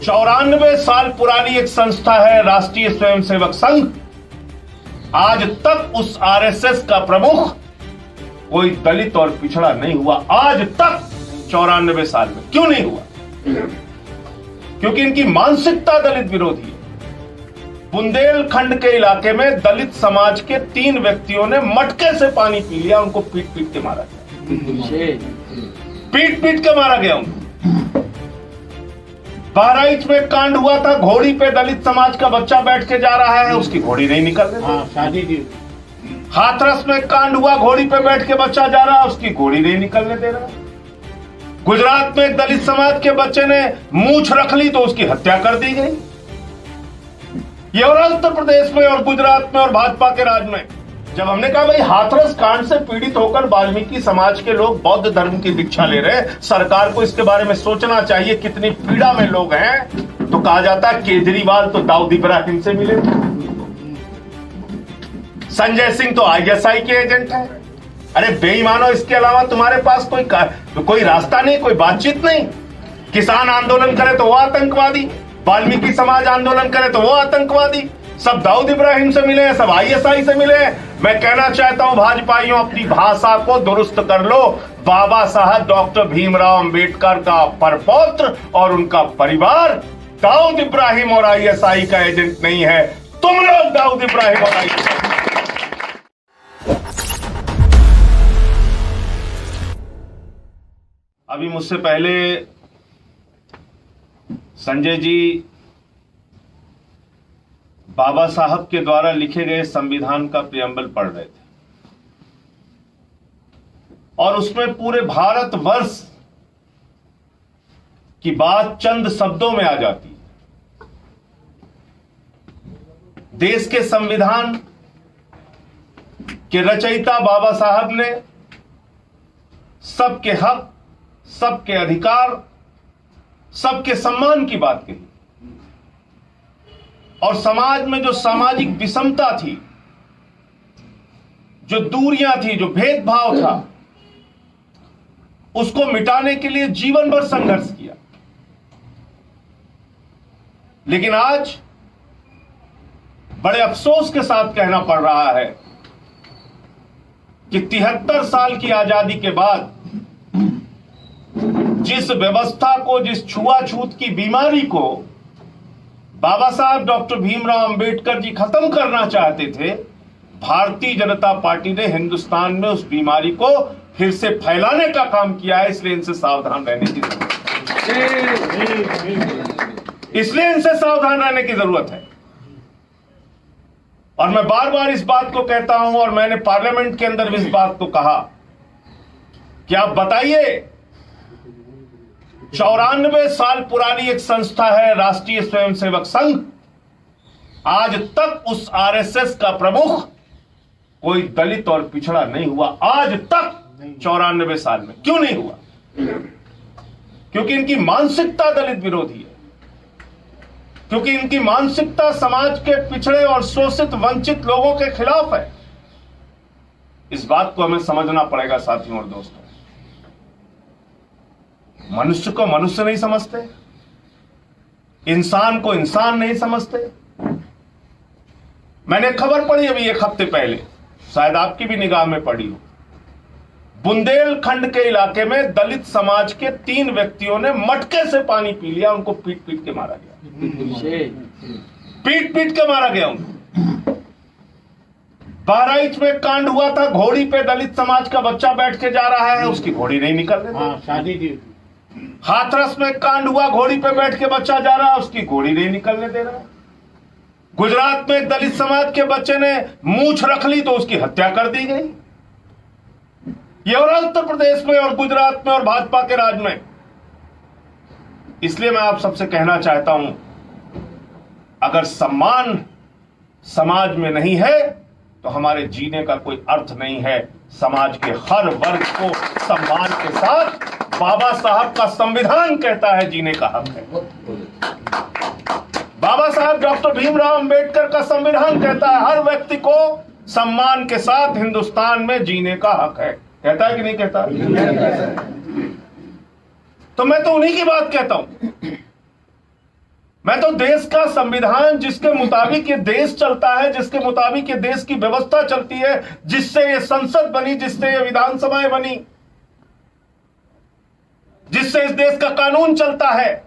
94 साल पुरानी एक संस्था है राष्ट्रीय स्वयंसेवक संघ। आज तक उस आरएसएस का प्रमुख कोई दलित और पिछड़ा नहीं हुआ। आज तक 94 साल में क्यों नहीं हुआ? क्योंकि इनकी मानसिकता दलित विरोधी है। बुंदेलखंड के इलाके में दलित समाज के 3 व्यक्तियों ने मटके से पानी पी लिया, उनको पीट पीट के मारा गया। पीट पीट के मारा गया उनको। बहराइच में कांड हुआ था, घोड़ी पे दलित समाज का बच्चा बैठ के जा रहा है, उसकी घोड़ी नहीं निकल रही। शादी की। हाथरस में कांड हुआ, घोड़ी पे बैठ के बच्चा जा रहा है, उसकी घोड़ी नहीं निकलने दे रहा। गुजरात में दलित समाज के बच्चे ने मूंछ रख ली तो उसकी हत्या कर दी गई। ये हो रहा उत्तर प्रदेश में और गुजरात में और भाजपा के राज में। जब हमने कहा भाई हाथरस कांड से पीड़ित होकर वाल्मीकि समाज के लोग बौद्ध धर्म की दीक्षा ले रहे, सरकार को इसके बारे में सोचना चाहिए कितनी पीड़ा में लोग हैं, तो कहा जाता है केजरीवाल तो दाऊद इब्राहिम से मिले, संजय सिंह तो आईएसआई के एजेंट है। अरे बेईमानो, इसके अलावा तुम्हारे पास कोई रास्ता नहीं, कोई बातचीत नहीं। किसान आंदोलन करे तो वो आतंकवादी, वाल्मीकि समाज आंदोलन करे तो वो आतंकवादी, सब दाऊद इब्राहिम से मिले हैं, सब आईएसआई से मिले हैं। मैं कहना चाहता हूं भाजपाइयों, अपनी भाषा को दुरुस्त कर लो। बाबा साहब डॉक्टर भीमराव अंबेडकर का परपौत्र और उनका परिवार दाऊद इब्राहिम और आईएसआई का एजेंट नहीं है। तुम लोग दाऊद इब्राहिम और आईएसआई। अभी मुझसे पहले संजय जी बाबा साहब के द्वारा लिखे गए संविधान का प्रियम्बल पढ़ रहे थे और उसमें पूरे भारतवर्ष की बात चंद शब्दों में आ जाती है। देश के संविधान के रचयिता बाबा साहब ने सबके हक, सबके अधिकार, सबके सम्मान की बात कही और समाज में जो सामाजिक विषमता थी, जो दूरियां थी, जो भेदभाव था, उसको मिटाने के लिए जीवन भर संघर्ष किया। लेकिन आज बड़े अफसोस के साथ कहना पड़ रहा है कि 73 साल की आजादी के बाद जिस व्यवस्था को, जिस छुआछूत की बीमारी को बाबा साहब डॉक्टर भीमराव अंबेडकर जी खत्म करना चाहते थे, भारतीय जनता पार्टी ने हिंदुस्तान में उस बीमारी को फिर से फैलाने का काम किया है। इसलिए इनसे सावधान रहने की जरूरत है। इसलिए इनसे सावधान रहने की जरूरत है। और मैं बार बार इस बात को कहता हूं और मैंने पार्लियामेंट के अंदर भी इस बात को कहा कि आप बताइए, 94 साल पुरानी एक संस्था है राष्ट्रीय स्वयंसेवक संघ। आज तक उस आरएसएस का प्रमुख कोई दलित और पिछड़ा नहीं हुआ। आज तक 94 साल में क्यों नहीं हुआ? क्योंकि इनकी मानसिकता दलित विरोधी है। क्योंकि इनकी मानसिकता समाज के पिछड़े और शोषित वंचित लोगों के खिलाफ है। इस बात को हमें समझना पड़ेगा साथियों और दोस्तों। मनुष्य को मनुष्य नहीं समझते, इंसान को इंसान नहीं समझते। मैंने खबर पढ़ी अभी 1 हफ्ते पहले, शायद आपकी भी निगाह में पड़ी हो। बुंदेलखंड के इलाके में दलित समाज के 3 व्यक्तियों ने मटके से पानी पी लिया, उनको पीट पीट के मारा गया। पीट पीट के मारा गया उनको। बहराइच में कांड हुआ था, घोड़ी पे दलित समाज का बच्चा बैठ के जा रहा है, उसकी घोड़ी नहीं निकल रही। शादी की। हाथरस में कांड हुआ, घोड़ी पे बैठ के बच्चा जा रहा है, उसकी घोड़ी नहीं निकलने दे रहा। गुजरात में दलित समाज के बच्चे ने मूंछ रख ली तो उसकी हत्या कर दी गई। ये हो रहा उत्तर प्रदेश में और गुजरात में और भाजपा के राज में। इसलिए मैं आप सबसे कहना चाहता हूं, अगर सम्मान समाज में नहीं है तो हमारे जीने का कोई अर्थ नहीं है। समाज के हर वर्ग को सम्मान के साथ बाबा साहब का संविधान कहता है जीने का हक है। बाबा साहब डॉक्टर भीमराव अंबेडकर का संविधान कहता है हर व्यक्ति को सम्मान के साथ हिंदुस्तान में जीने का हक है। कहता है कि नहीं कहता? तो मैं तो उन्हीं की बात कहता हूं। मैं तो देश का संविधान, जिसके मुताबिक ये देश चलता है, जिसके मुताबिक ये देश की व्यवस्था चलती है, जिससे ये संसद बनी, जिससे ये विधानसभाएं बनी, जिससे इस देश का कानून चलता है,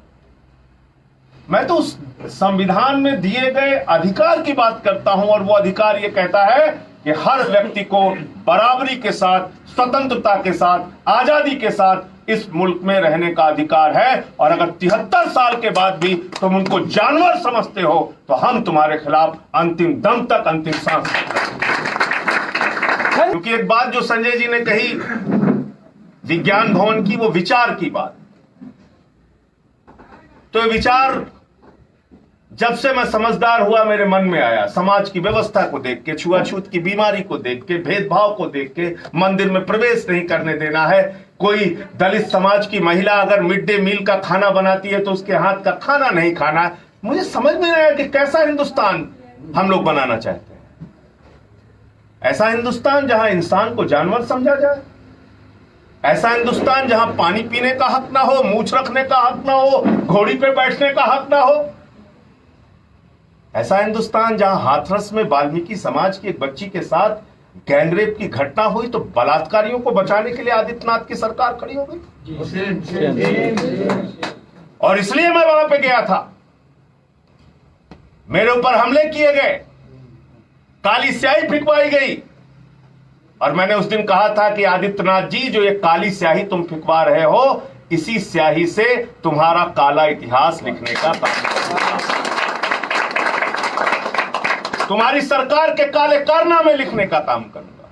मैं तो उस संविधान में दिए गए अधिकार की बात करता हूं। और वो अधिकार ये कहता है कि हर व्यक्ति को बराबरी के साथ, स्वतंत्रता के साथ, आजादी के साथ इस मुल्क में रहने का अधिकार है। और अगर 73 साल के बाद भी तुम उनको जानवर समझते हो तो हम तुम्हारे खिलाफ अंतिम दम तक, अंतिम सांस। क्योंकि एक बात जो संजय जी ने कही विज्ञान भवन की, वो विचार की बात, तो ये विचार जब से मैं समझदार हुआ मेरे मन में आया। समाज की व्यवस्था को देख के, छुआछूत की बीमारी को देख के, भेदभाव को देख के, मंदिर में प्रवेश नहीं करने देना है, कोई दलित समाज की महिला अगर मिड डे मील का खाना बनाती है तो उसके हाथ का खाना नहीं खाना। मुझे समझ में नहीं आया कि कैसा हिंदुस्तान हम लोग बनाना चाहते हैं। ऐसा हिंदुस्तान जहां इंसान को जानवर समझा जाए, ऐसा हिंदुस्तान जहां पानी पीने का हक ना हो, मूछ रखने का हक ना हो, घोड़ी पे बैठने का हक ना हो, ऐसा हिंदुस्तान जहां हाथरस में वाल्मीकि समाज की एक बच्ची के साथ गैंगरेप की घटना हुई तो बलात्कारियों को बचाने के लिए आदित्यनाथ की सरकार खड़ी हो गई। और इसलिए मैं वहां पे गया था। मेरे ऊपर हमले किए गए, काली स्याही फिकवाई गई, और मैंने उस दिन कहा था कि आदित्यनाथ जी, जो ये काली स्याही तुम फिकवा रहे हो, इसी स्याही से तुम्हारा काला इतिहास लिखने का काम, तुम्हारी सरकार के काले कारनामे लिखने का काम करूंगा।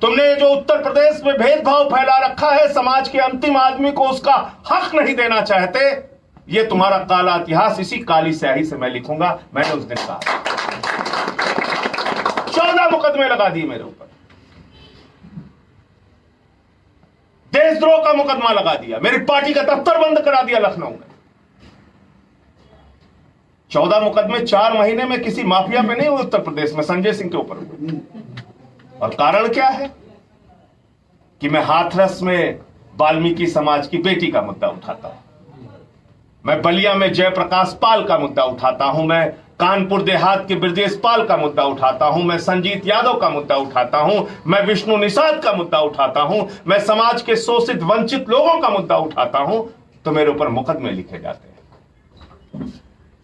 तुमने जो उत्तर प्रदेश में भेदभाव फैला रखा है, समाज के अंतिम आदमी को उसका हक नहीं देना चाहते, ये तुम्हारा काला इतिहास इसी काली स्याही से मैं लिखूंगा। मैंने उस दिन कहा 14 मुकदमे लगा दिए मेरे ऊपर, देशद्रोह का मुकदमा लगा दिया, मेरी पार्टी का दफ्तर बंद करा दिया लखनऊ में। 14 मुकदमे 4 महीने में किसी माफिया पे नहीं हुए उत्तर प्रदेश में, संजय सिंह के ऊपर हुए। और कारण क्या है कि मैं हाथरस में वाल्मीकि समाज की बेटी का मुद्दा उठाता हूं, मैं बलिया में जयप्रकाश पाल का मुद्दा उठाता हूं, मैं कानपुर देहात के ब्रजेश पाल का मुद्दा उठाता हूं, मैं संजीत यादव का मुद्दा उठाता हूं, मैं विष्णु निषाद का मुद्दा उठाता हूं, मैं समाज के शोषित वंचित लोगों का मुद्दा उठाता हूं, तो मेरे ऊपर मुकदमे लिखे जाते हैं।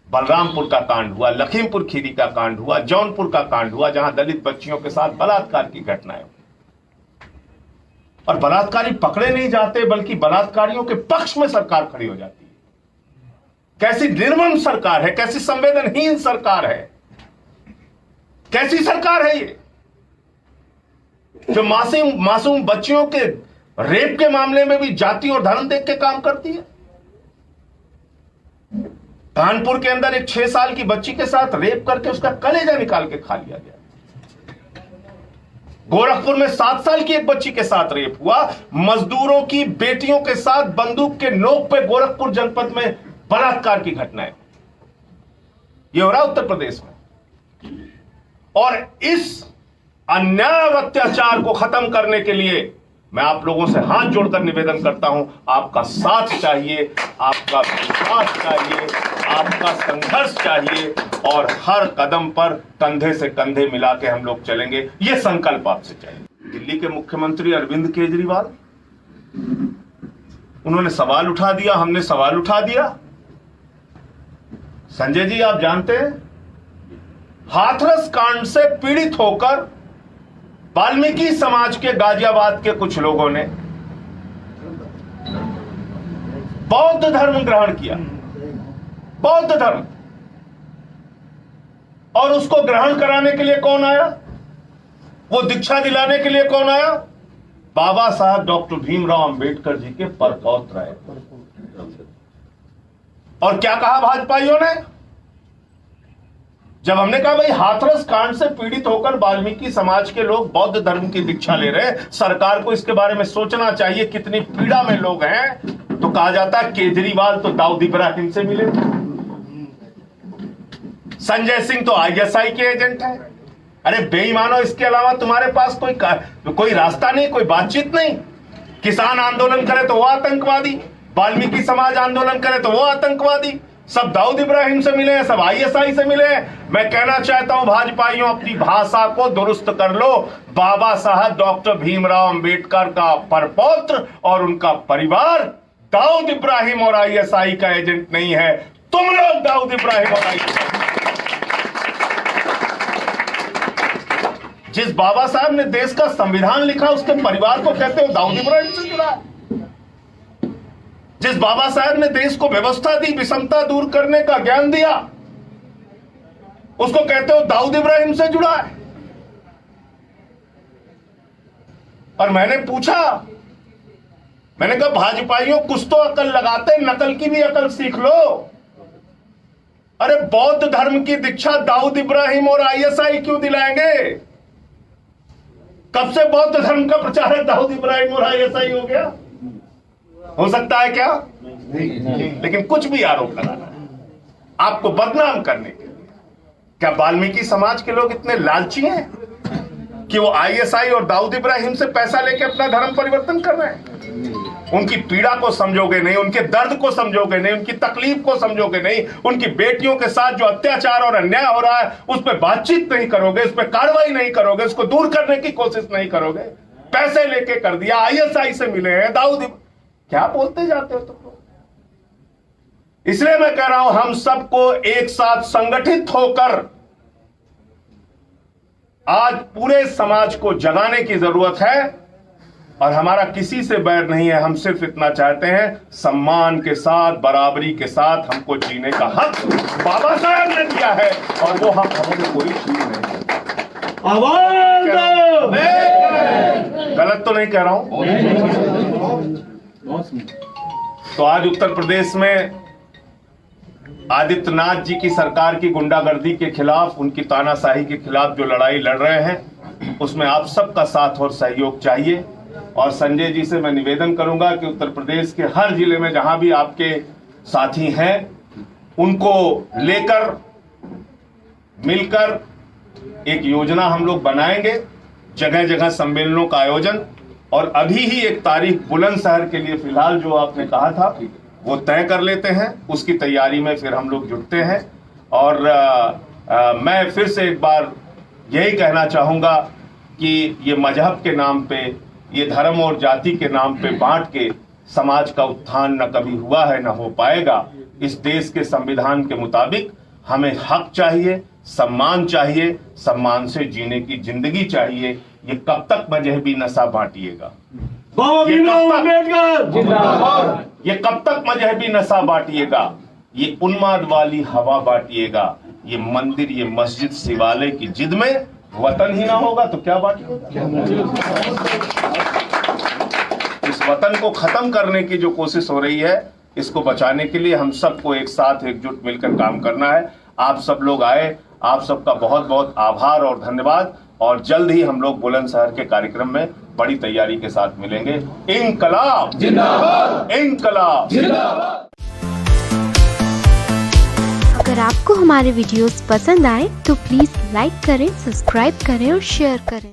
बलरामपुर का कांड हुआ, लखीमपुर खीरी का कांड हुआ, जौनपुर का कांड हुआ, जहां दलित बच्चियों के साथ बलात्कार की घटनाएं, और बलात्कारी पकड़े नहीं जाते बल्कि बलात्कारियों के पक्ष में सरकार खड़ी हो जाती है। कैसी निर्मम सरकार है, कैसी संवेदनहीन सरकार है, कैसी सरकार है ये, जो मासूम बच्चियों के रेप के मामले में भी जाति और धर्म देख के काम करती है। कानपुर के अंदर एक 6 साल की बच्ची के साथ रेप करके उसका कलेजा निकाल के खा लिया गया। गोरखपुर में 7 साल की एक बच्ची के साथ रेप हुआ। मजदूरों की बेटियों के साथ बंदूक के नोक पे गोरखपुर जनपद में बलात्कार की घटनाएं, ये हो रहा उत्तर प्रदेश में। और इस अन्याय और अत्याचार को खत्म करने के लिए मैं आप लोगों से हाथ जोड़कर निवेदन करता हूं, आपका साथ चाहिए, आपका विश्वास चाहिए, आपका संघर्ष चाहिए, और हर कदम पर कंधे से कंधे मिला के हम लोग चलेंगे, ये संकल्प आपसे चाहिए। दिल्ली के मुख्यमंत्री अरविंद केजरीवाल, उन्होंने सवाल उठा दिया, हमने सवाल उठा दिया। संजय जी, आप जानते हैं हाथरस कांड से पीड़ित होकर वाल्मीकि समाज के गाजियाबाद के कुछ लोगों ने बौद्ध धर्म ग्रहण किया, बौद्ध धर्म, और उसको ग्रहण कराने के लिए कौन आया, वो दीक्षा दिलाने के लिए कौन आया? बाबा साहब डॉक्टर भीमराव अंबेडकर जी के परपौत्र आए। और क्या कहा भाजपाइयों ने? जब हमने कहा भाई हाथरस कांड से पीड़ित होकर वाल्मीकि समाज के लोग बौद्ध धर्म की दीक्षा ले रहे, सरकार को इसके बारे में सोचना चाहिए, कितनी पीड़ा में लोग हैं, तो कहा जाता है केजरीवाल तो दाऊद इब्राहिम से मिले, संजय सिंह तो आईएसआई के एजेंट है। अरे बेईमानो, इसके अलावा तुम्हारे पास कोई रास्ता नहीं, कोई बातचीत नहीं। किसान आंदोलन करे तो वो आतंकवादी, वाल्मीकि समाज आंदोलन करे तो वो आतंकवादी, सब दाऊद इब्राहिम से मिले हैं, सब आईएसआई से मिले हैं। मैं कहना चाहता हूं भाजपाइयों, अपनी भाषा को दुरुस्त कर लो। बाबा साहब डॉक्टर भीमराव अंबेडकर का परपौत्र और उनका परिवार दाऊद इब्राहिम और आईएसआई का एजेंट नहीं है। तुम लोग दाऊद इब्राहिम और आईएसआई। जिस बाबा साहब ने देश का संविधान लिखा उसके परिवार को कहते हो दाऊद इब्राहिम से जुड़ा है। जिस बाबा साहब ने देश को व्यवस्था दी, विषमता दूर करने का ज्ञान दिया, उसको कहते हो दाऊद इब्राहिम से जुड़ा है। और मैंने पूछा, मैंने कहा भाजपाइयों कुछ तो अकल लगाते, नकल की भी अकल सीख लो। अरे बौद्ध धर्म की दीक्षा दाऊद इब्राहिम और आईएसआई क्यों दिलाएंगे? कब से बौद्ध धर्म का प्रचारक दाऊद इब्राहिम और आईएसआई हो गया? हो सकता है क्या? नहीं। लेकिन कुछ भी आरोप लगाना है आपको बदनाम करने के लिए। क्या वाल्मीकि समाज के लोग इतने लालची हैं कि वो आईएसआई और दाऊद इब्राहिम से पैसा लेके अपना धर्म परिवर्तन कर रहे हैं? उनकी पीड़ा को समझोगे नहीं, उनके दर्द को समझोगे नहीं, उनकी तकलीफ को समझोगे नहीं, उनकी बेटियों के साथ जो अत्याचार और अन्याय हो रहा है उस पर बातचीत नहीं करोगे, उस पर कार्रवाई नहीं करोगे, उसको दूर करने की कोशिश नहीं करोगे। पैसे लेके कर दिया, आईएसआई से मिले हैं, दाऊद, क्या बोलते जाते हो तुम लोग? इसलिए मैं कह रहा हूं हम सबको एक साथ संगठित होकर आज पूरे समाज को जगाने की जरूरत है। और हमारा किसी से बैर नहीं है, हम सिर्फ इतना चाहते हैं सम्मान के साथ, बराबरी के साथ हमको जीने का हक बाबा साहब ने दिया है और वो हक हमें कोई छीन नहीं। गलत तो नहीं कह रहा हूं? तो आज उत्तर प्रदेश में आदित्यनाथ जी की सरकार की गुंडागर्दी के खिलाफ, उनकी तानाशाही के खिलाफ जो लड़ाई लड़ रहे हैं उसमें आप सबका साथ और सहयोग चाहिए। और संजय जी से मैं निवेदन करूंगा कि उत्तर प्रदेश के हर जिले में जहां भी आपके साथी हैं उनको लेकर मिलकर एक योजना हम लोग बनाएंगे, जगह जगह सम्मेलनों का आयोजन। और अभी ही एक तारीख बुलंदशहर के लिए फिलहाल जो आपने कहा था वो तय कर लेते हैं, उसकी तैयारी में फिर हम लोग जुटते हैं। और मैं फिर से एक बार यही कहना चाहूंगा कि ये मजहब के नाम पे, ये धर्म और जाति के नाम पे बांट के समाज का उत्थान न कभी हुआ है, न हो पाएगा। इस देश के संविधान के मुताबिक हमें हक चाहिए, सम्मान चाहिए, सम्मान से जीने की जिंदगी चाहिए। ये कब तक मजहबी नशा बांटिएगा? ये कब तक मजहबी नशा बांटिएगा? ये उन्माद वाली हवा बांटिएगा? ये मंदिर, ये मस्जिद, शिवालय की जिद में वतन ही ना होगा तो क्या बांटिएगा? इस वतन को खत्म करने की जो कोशिश हो रही है, इसको बचाने के लिए हम सबको एक साथ एकजुट मिलकर काम करना है। आप सब लोग आए, आप सबका बहुत बहुत आभार और धन्यवाद। और जल्द ही हम लोग बुलंदशहर के कार्यक्रम में बड़ी तैयारी के साथ मिलेंगे। इंकलाब जिंदाबाद, इंकलाब जिंदाबाद। अगर आपको हमारे वीडियोस पसंद आए तो प्लीज लाइक करें, सब्सक्राइब करें और शेयर करें।